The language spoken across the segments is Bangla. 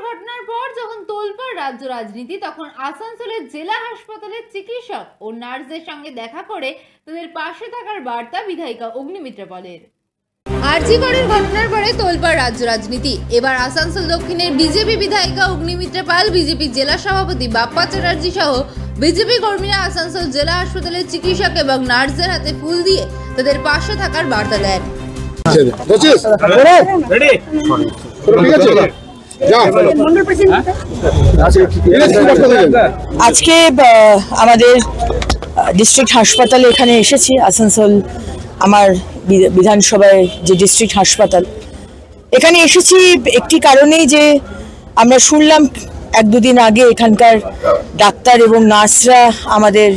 ঘটনার পর যখন তোলপাড় রাজ্য রাজনীতি, তখন আসানসোলের জেলা হাসপাতালের চিকিৎসক ও নার্সদের সঙ্গে দেখা করে তাদের পাশে থাকার বার্তা বিধায়িকা অগ্নিমিত্রা পালের। আরজি করের ঘটনার পরে তোলপাড় রাজ্য রাজনীতি। এবার আসানসোল দক্ষিণের বিজেপি বিধায়িকা অগ্নিমিত্রা পাল, বিজেপি জেলা সভাপতি বাপ্পা চ্যাটার্জি সহ বিজেপি কর্মীরা আসানসোল জেলা হাসপাতালের চিকিৎসক এবং নার্সদের হাতে ফুল দিয়ে তাদের পাশে থাকার বার্তা দেন। আজকে আমাদের ডিস্ট্রিক্ট হাসপাতালে এখানে এসেছি, আসানসোল আমার বিধানসভায় যে ডিস্ট্রিক্ট হাসপাতাল, এখানে এসেছি একটি কারণেই যে আমরা শুনলাম এক দুদিন আগে এখানকার ডাক্তার এবং নার্সরা আমাদের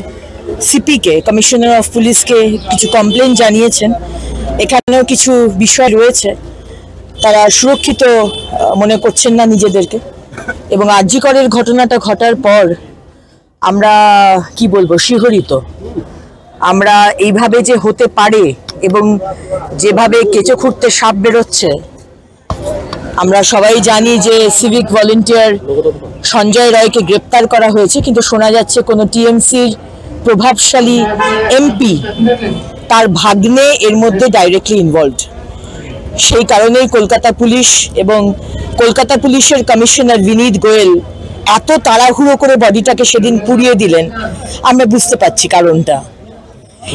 সিপিকে, কমিশনার অফ পুলিশকে কিছু কমপ্লেন জানিয়েছেন। এখানেও কিছু বিষয় রয়েছে, তারা সুরক্ষিত মনে করছেন না নিজেদেরকে। এবং আরজি করের ঘটনাটা ঘটার পর আমরা কি বলবো, শিহরিত। আমরা এইভাবে যে হতে পারে এবং যেভাবে কেঁচো খুঁড়তে সাপ বেরোচ্ছে, আমরা সবাই জানি যে সিভিক ভলেন্টিয়ার সঞ্জয় রায়কে গ্রেপ্তার করা হয়েছে, কিন্তু শোনা যাচ্ছে কোনো টিএমসির প্রভাবশালী এমপি, তার ভাগ্নে এর মধ্যে ডাইরেক্টলি ইনভলভড। সেই কারণেই কলকাতা পুলিশ এবং কলকাতা পুলিশের কমিশনার বিনীত গোয়েল এত তাড়াহুড়ো করে বডিটাকে সেদিন পুড়িয়ে দিলেন, আমরা বুঝতে পারছি কারণটা।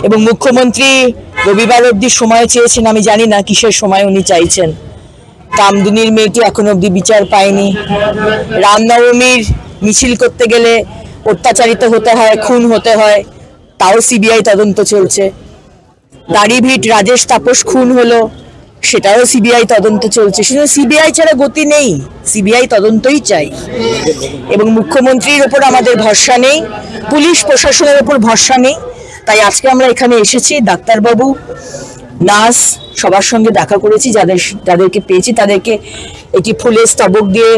এবং মুখ্যমন্ত্রী রবিবার অবধি সময় চেয়েছেন, আমি জানি না কিসের সময় উনি চাইছেন। কামদুনির মেয়েটি এখনো অবধি বিচার পায়নি। রামনবমীর মিছিল করতে গেলে অত্যাচারিত হতে হয়, খুন হতে হয়, তাও সিবিআই তদন্ত চলছে। দাড়িভিট রাজেশ তাপস খুন হলো, সেটাও সিবিআই তদন্ত চলছে। শুধু সিবিআই ছাড়া গতি নেই, সিবিআই তদন্তই চাই। এবং মুখ্যমন্ত্রীর ওপর আমাদের ভরসা নেই, পুলিশ প্রশাসনের ওপর ভরসা নেই। তাই আজকে আমরা এখানে এসেছি, ডাক্তারবাবু, নার্স সবার সঙ্গে দেখা করেছি, যাদেরকে পেয়েছি তাদেরকে একটি ফুলের স্তবক দিয়ে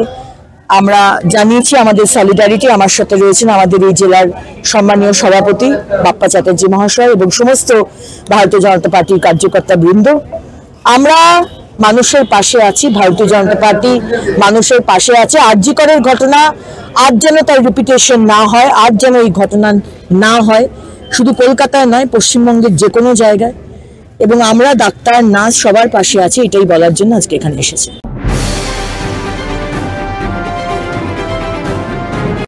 আমরা জানিয়েছি আমাদের সলিডারিটি। আমার সাথে রয়েছেন আমাদের এই জেলার সম্মানীয় সভাপতি বাপ্পা চ্যাটার্জি মহাশয় এবং সমস্ত ভারতীয় জনতা পার্টির কার্যকর্তা বৃন্দ। আমরা মানুষের পাশে আছি, ভারতীয় জনতা পার্টি মানুষের পাশে আছে। আরজি করের ঘটনা আজ যেন তার রিপিটেশন না হয়, আজ যেন এই ঘটনা না হয়, শুধু কলকাতায় নয়, পশ্চিমবঙ্গের যে কোনো জায়গায়। এবং আমরা ডাক্তার নার্স সবার পাশে আছি, এটাই বলার জন্য আজকে এখানে এসেছি।